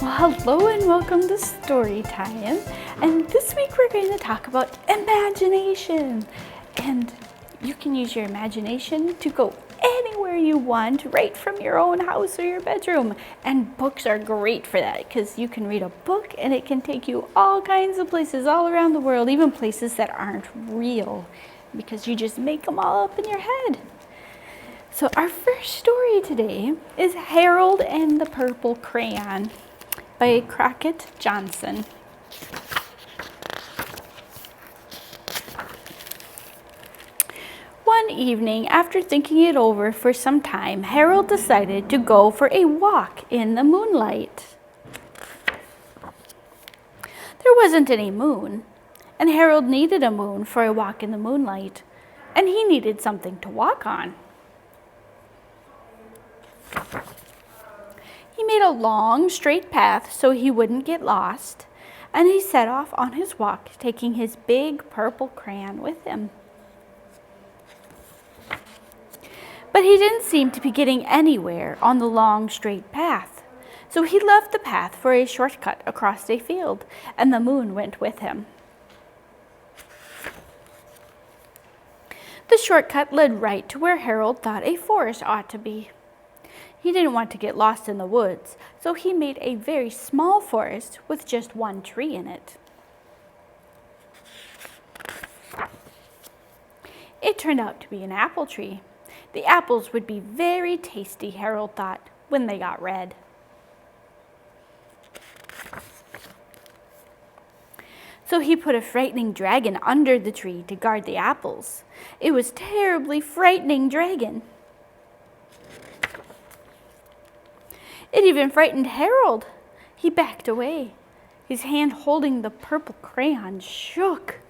Well, hello and welcome to Story Time. And this week we're going to talk about imagination. And you can use your imagination to go anywhere you want, right from your own house or your bedroom. And books are great for that because you can read a book and it can take you all kinds of places all around the world, even places that aren't real, because you just make them all up in your head. So our first story today is Harold and the Purple Crayon by Crockett Johnson. One evening, after thinking it over for some time, Harold decided to go for a walk in the moonlight. There wasn't any moon, and Harold needed a moon for a walk in the moonlight, and he needed something to walk on. He made a long, straight path so he wouldn't get lost, and he set off on his walk, taking his big purple crayon with him. But he didn't seem to be getting anywhere on the long, straight path, so he left the path for a shortcut across a field, and the moon went with him. The shortcut led right to where Harold thought a forest ought to be. He didn't want to get lost in the woods, so he made a very small forest with just one tree in it. It turned out to be an apple tree. The apples would be very tasty, Harold thought, when they got red. So he put a frightening dragon under the tree to guard the apples. It was a terribly frightening dragon. It even frightened Harold. He backed away. His hand holding the purple crayon shook.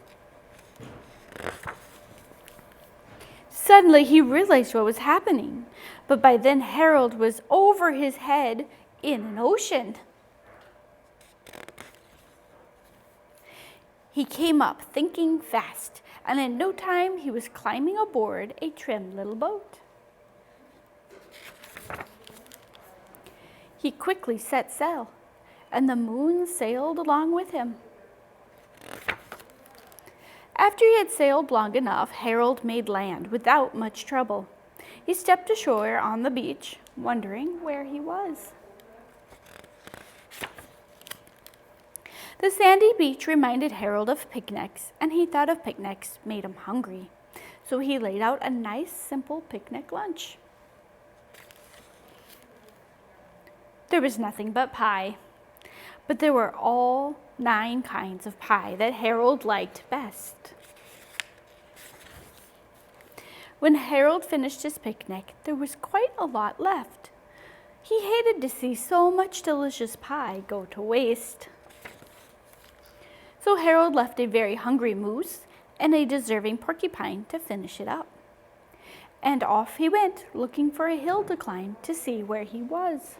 Suddenly he realized what was happening, but by then Harold was over his head in an ocean. He came up thinking fast, and in no time he was climbing aboard a trim little boat. He quickly set sail, and the moon sailed along with him. After he had sailed long enough, Harold made land without much trouble. He stepped ashore on the beach, wondering where he was. The sandy beach reminded Harold of picnics, and he thought of picnics made him hungry. So he laid out a nice, simple picnic lunch. There was nothing but pie, but there were all 9 kinds of pie that Harold liked best. When Harold finished his picnic, there was quite a lot left. He hated to see so much delicious pie go to waste. So Harold left a very hungry moose and a deserving porcupine to finish it up. And off he went, looking for a hill to climb to see where he was.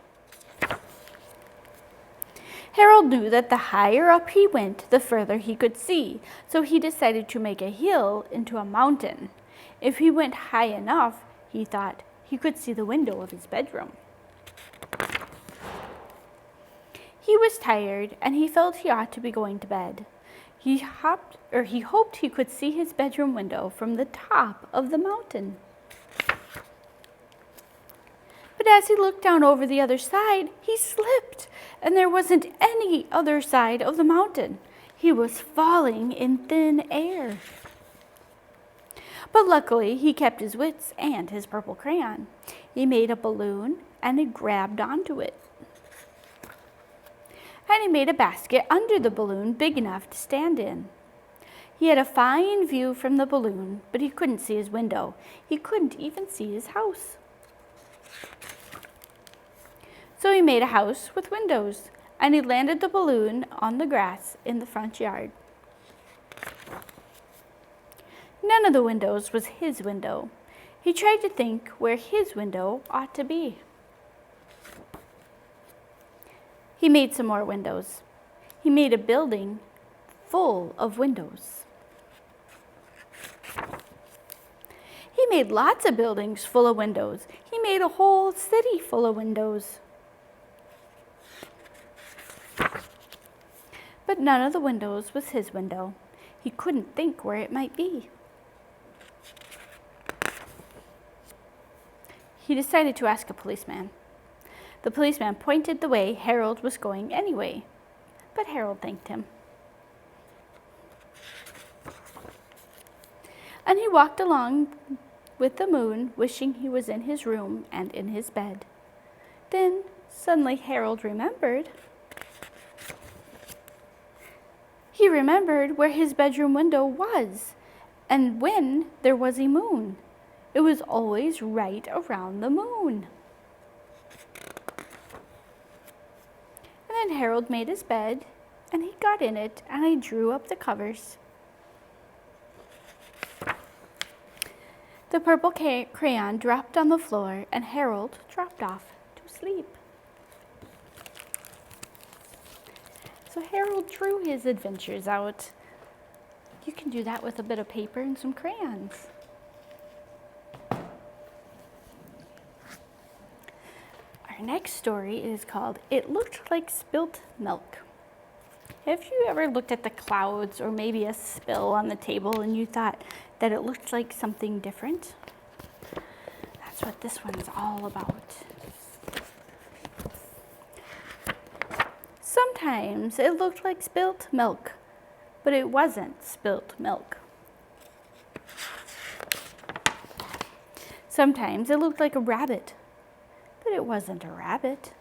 Harold knew that the higher up he went, the further he could see, so he decided to make a hill into a mountain. If he went high enough, he thought he could see the window of his bedroom. He was tired, and he felt he ought to be going to bed. He hoped he could see his bedroom window from the top of the mountain. But as he looked down over the other side, he slipped, and there wasn't any other side of the mountain. He was falling in thin air. But luckily, he kept his wits and his purple crayon. He made a balloon, and he grabbed onto it. And he made a basket under the balloon big enough to stand in. He had a fine view from the balloon, but he couldn't see his window. He couldn't even see his house. So he made a house with windows, and he landed the balloon on the grass in the front yard. None of the windows was his window. He tried to think where his window ought to be. He made some more windows. He made a building full of windows. He made lots of buildings full of windows. He made a whole city full of windows. but none of the windows was his window. He couldn't think where it might be. He decided to ask a policeman. The policeman pointed the way Harold was going anyway, but Harold thanked him. And he walked along with the moon, wishing he was in his room and in his bed. Then suddenly Harold remembered. He remembered where his bedroom window was, and when there was a moon. It was always right around the moon. And then Harold made his bed, and he got in it, and he drew up the covers. The purple crayon dropped on the floor, and Harold dropped off to sleep. So Harold drew his adventures out. You can do that with a bit of paper and some crayons. Our next story is called It Looked Like Spilt Milk. Have you ever looked at the clouds or maybe a spill on the table and you thought that it looked like something different? That's what this one's all about. Sometimes it looked like spilt milk, but it wasn't spilt milk. Sometimes it looked like a rabbit, but it wasn't a rabbit.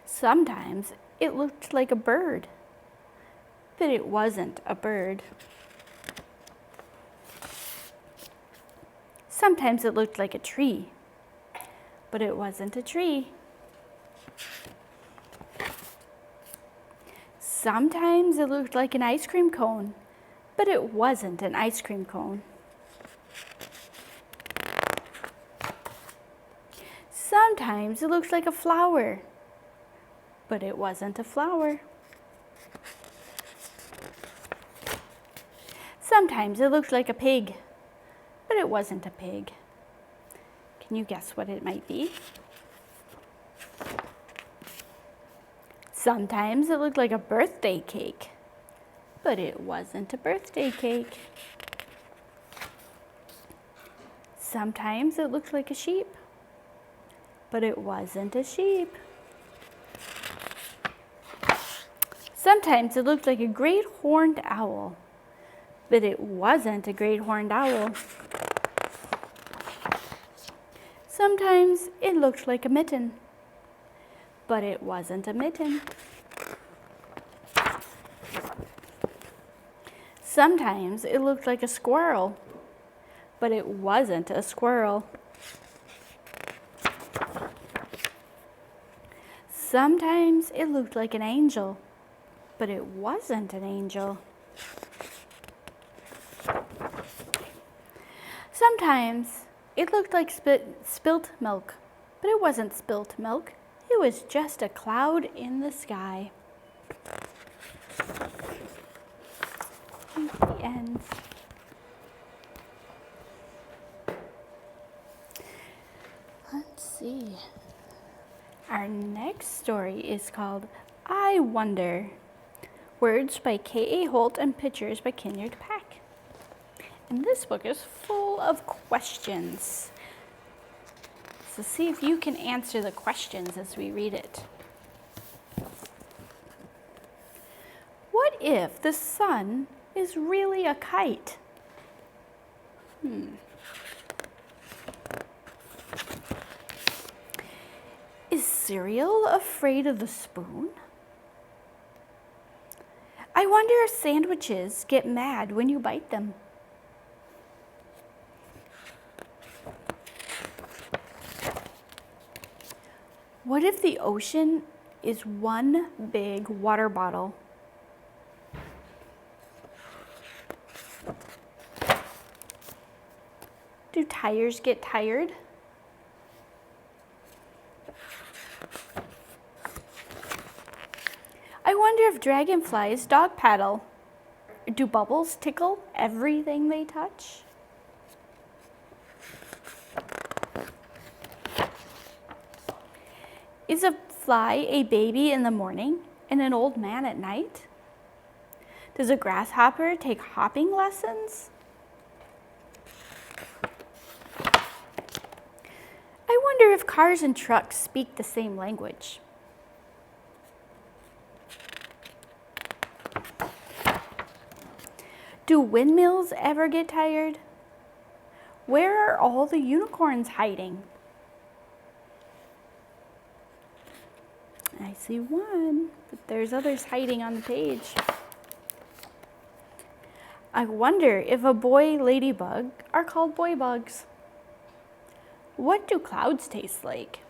Sometimes it looked like a bird, but it wasn't a bird. Sometimes it looked like a tree, but it wasn't a tree. Sometimes it looked like an ice cream cone, but it wasn't an ice cream cone. Sometimes it looked like a flower, but it wasn't a flower. Sometimes it looked like a pig, but it wasn't a pig. Can you guess what it might be? Sometimes it looked like a birthday cake, but it wasn't a birthday cake. Sometimes it looked like a sheep, but it wasn't a sheep. Sometimes it looked like a great horned owl, but it wasn't a great horned owl. Sometimes it looked like a mitten, but it wasn't a mitten. Sometimes it looked like a squirrel, but it wasn't a squirrel. Sometimes it looked like an angel, but it wasn't an angel. Sometimes it looked like spilt milk, but it wasn't spilt milk. It was just a cloud in the sky. The end. Let's see. Our next story is called I Wonder. Words by K.A. Holt and pictures by Kinyard Pack. And this book is full of questions. So see if you can answer the questions as we read it. What if the sun is really a kite? Is cereal afraid of the spoon? I wonder if sandwiches get mad when you bite them. What if the ocean is one big water bottle? Do tires get tired? I wonder if dragonflies dog paddle. Do bubbles tickle everything they touch? Is a fly a baby in the morning and an old man at night? Does a grasshopper take hopping lessons? I wonder if cars and trucks speak the same language. Do windmills ever get tired? Where are all the unicorns hiding? I see one, but there's others hiding on the page. I wonder if a boy ladybug are called boy bugs. What do clouds taste like?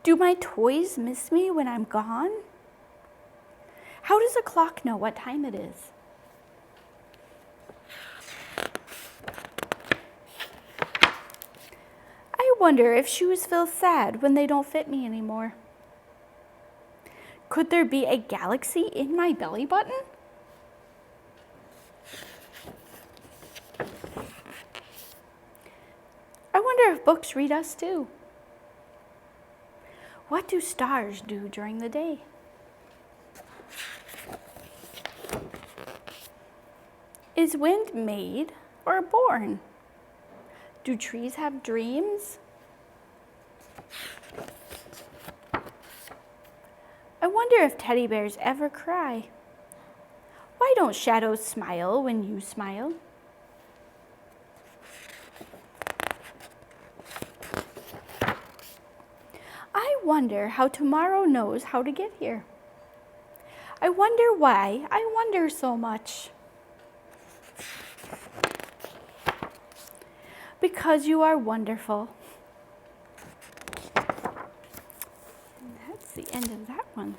Do my toys miss me when I'm gone? How does a clock know what time it is? I wonder if shoes feel sad when they don't fit me anymore. Could there be a galaxy in my belly button? I wonder if books read us too. What do stars do during the day? Is wind made or born? Do trees have dreams? I wonder if teddy bears ever cry. Why don't shadows smile when you smile? I wonder how tomorrow knows how to get here. I wonder why I wonder so much. Because you are wonderful. And that's the end of that one.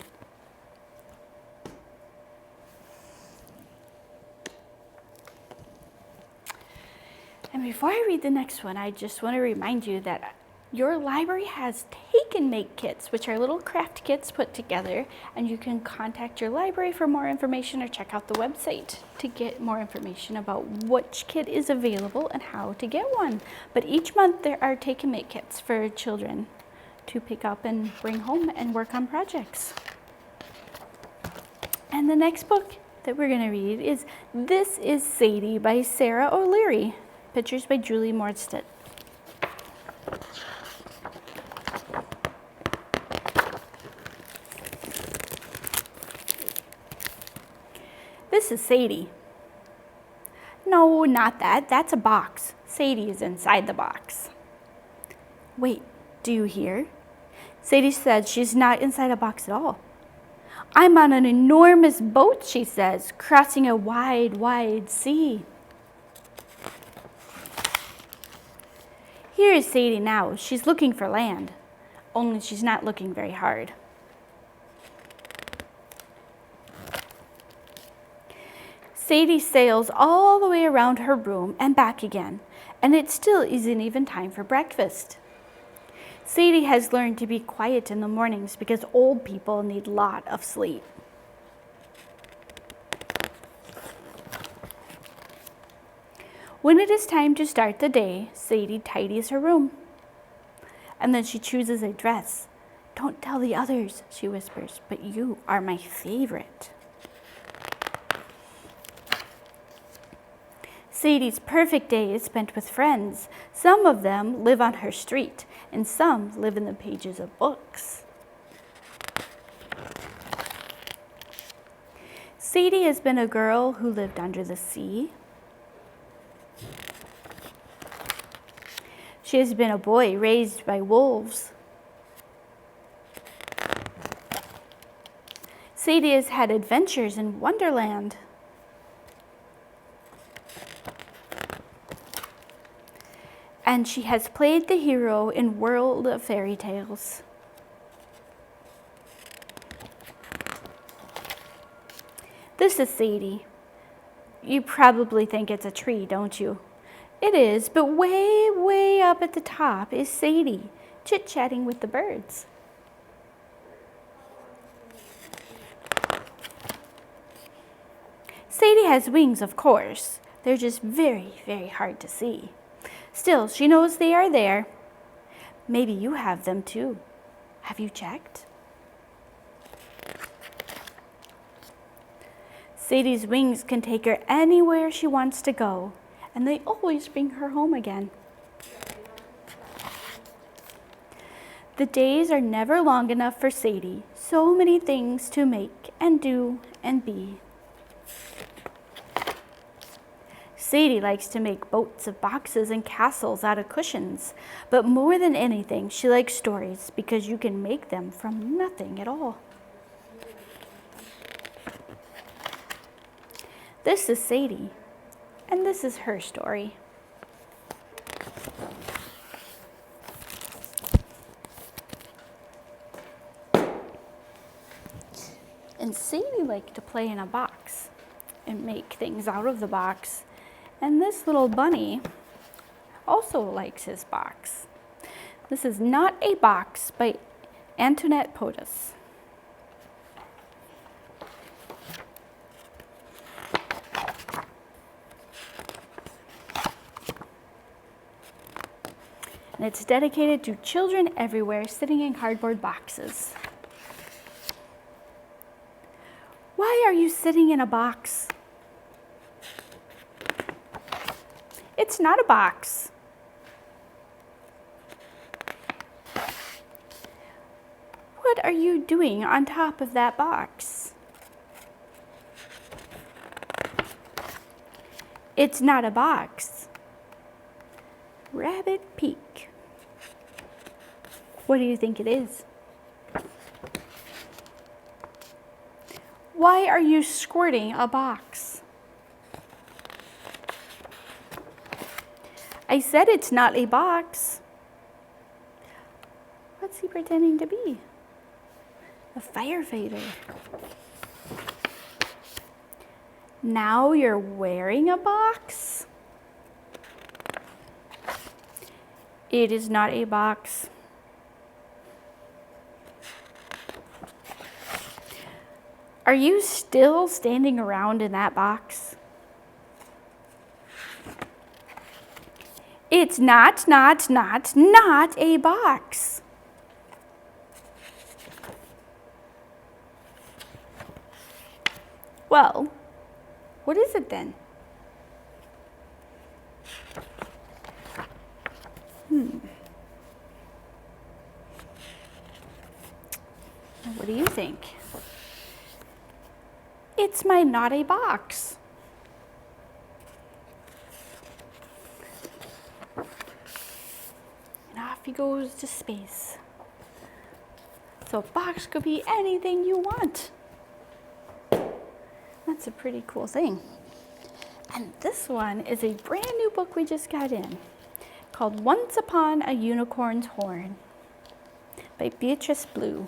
And before I read the next one, I just want to remind you that your library has take and make kits, which are little craft kits put together, and you can contact your library for more information or check out the website to get more information about which kit is available and how to get one. But each month there are take and make kits for children to pick up and bring home and work on projects. And the next book that we're going to read is This Is Sadie by Sarah O'Leary. Pictures by Julie Mordstedt. This is Sadie. No, not that. That's a box. Sadie is inside the box. Wait, do you hear? Sadie said she's not inside a box at all. I'm on an enormous boat, she says, crossing a wide, wide sea. Here is Sadie now. She's looking for land, only she's not looking very hard. Sadie sails all the way around her room and back again, and it still isn't even time for breakfast. Sadie has learned to be quiet in the mornings because old people need a lot of sleep. When it is time to start the day, Sadie tidies her room. And then she chooses a dress. Don't tell the others, she whispers, but you are my favorite. Sadie's perfect day is spent with friends. Some of them live on her street, and some live in the pages of books. Sadie has been a girl who lived under the sea. She has been a boy raised by wolves. Sadie has had adventures in Wonderland. And she has played the hero in World of Fairy Tales. This is Sadie. You probably think it's a tree, don't you? It is, but way, way up at the top is Sadie, chit-chatting with the birds. Sadie has wings, of course. They're just very, very hard to see. Still, she knows they are there. Maybe you have them too. Have you checked? Sadie's wings can take her anywhere she wants to go, and they always bring her home again. The days are never long enough for Sadie. So many things to make and do and be. Sadie likes to make boats of boxes and castles out of cushions, but more than anything, she likes stories because you can make them from nothing at all. This is Sadie, and this is her story. And Sadie liked to play in a box and make things out of the box. And this little bunny also likes his box. This is Not a Box by Antoinette Potus. And it's dedicated to children everywhere sitting in cardboard boxes. Why are you sitting in a box? It's not a box. What are you doing on top of that box? It's not a box. Rabbit Peak. What do you think it is? Why are you squirting a box? I said it's not a box. What's he pretending to be? A firefighter. Now you're wearing a box? It is not a box. Are you still standing around in that box? It's not a box. Well, what is it then? What do you think? It's my not a box. And off he goes to space. So a box could be anything you want. That's a pretty cool thing. And this one is a brand new book we just got in called Once Upon a Unicorn's Horn by Beatrice Blue.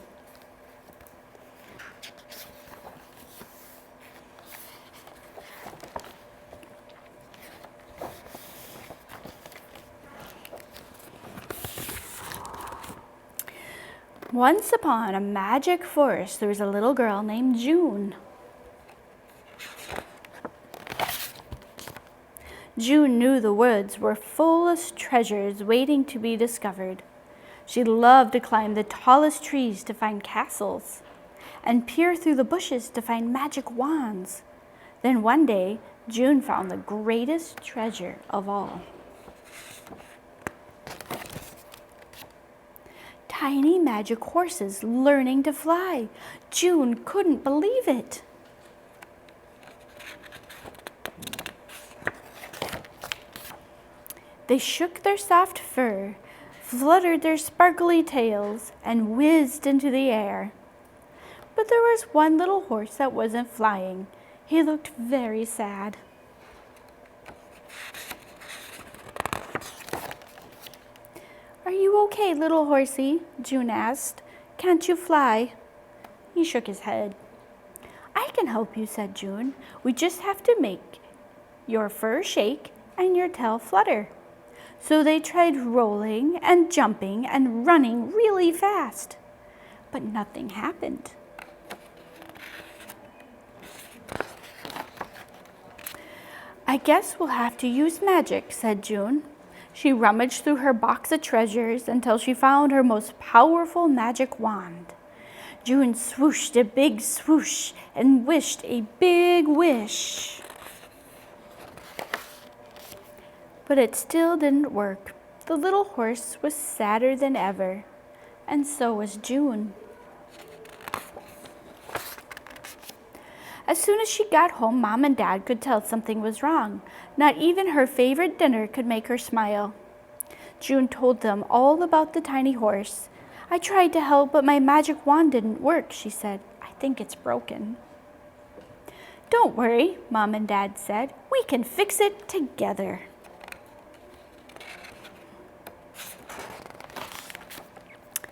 Once upon a magic forest, there was a little girl named June. June knew the woods were full of treasures waiting to be discovered. She loved to climb the tallest trees to find castles and peer through the bushes to find magic wands. Then one day, June found the greatest treasure of all. Tiny magic horses learning to fly. June couldn't believe it. They shook their soft fur, fluttered their sparkly tails, and whizzed into the air. But there was one little horse that wasn't flying. He looked very sad. Are you okay, little horsey? June asked. Can't you fly? He shook his head. I can help you, said June. We just have to make your fur shake and your tail flutter. So they tried rolling and jumping and running really fast, but nothing happened. I guess we'll have to use magic, said June. She rummaged through her box of treasures until she found her most powerful magic wand. June swooshed a big swoosh and wished a big wish. But it still didn't work. The little horse was sadder than ever, and so was June. As soon as she got home, Mom and Dad could tell something was wrong. Not even her favorite dinner could make her smile. June told them all about the tiny horse. I tried to help, but my magic wand didn't work, she said. I think it's broken. Don't worry, Mom and Dad said. We can fix it together.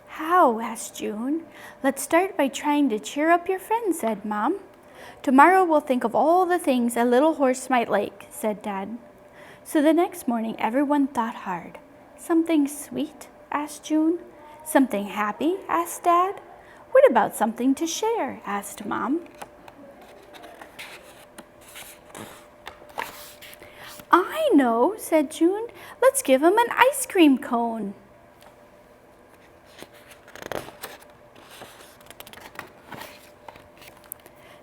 How? Asked June. Let's start by trying to cheer up your friends, said Mom. Tomorrow we'll think of all the things a little horse might like, said Dad. So the next morning everyone thought hard. Something sweet? Asked June. Something happy? Asked Dad. What about something to share? Asked Mom. I know, said June. Let's give him an ice cream cone.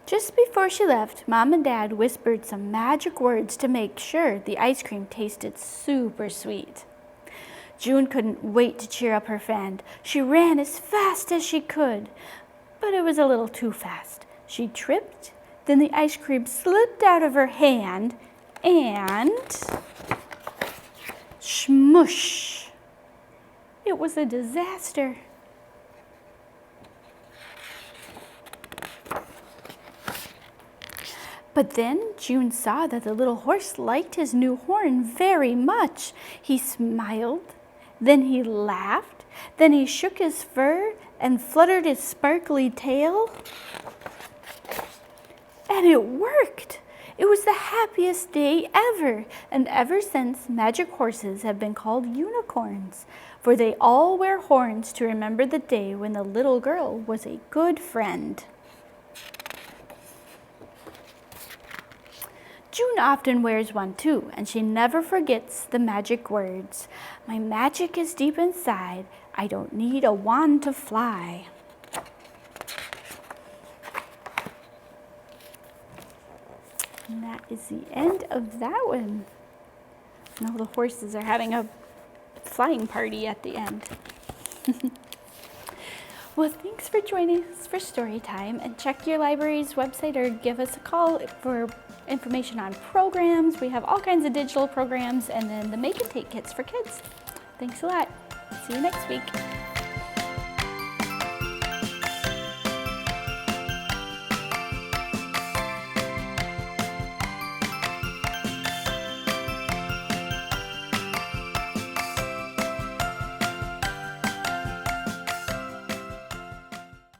Just before she left, Mom and Dad whispered some magic words to make sure the ice cream tasted super sweet. June couldn't wait to cheer up her friend. She ran as fast as she could, but it was a little too fast. She tripped, then the ice cream slipped out of her hand, and smush! It was a disaster. But then June saw that the little horse liked his new horn very much. He smiled, then he laughed, then he shook his fur and fluttered his sparkly tail. And it worked! It was the happiest day ever, and ever since, magic horses have been called unicorns, for they all wear horns to remember the day when the little girl was a good friend. June often wears one too, and she never forgets the magic words. My magic is deep inside. I don't need a wand to fly. And that is the end of that one. Now the horses are having a flying party at the end. Well, thanks for joining us for story time, and check your library's website or give us a call for information on programs. We have all kinds of digital programs, and then the make and take kits for kids. Thanks a lot. See you next week.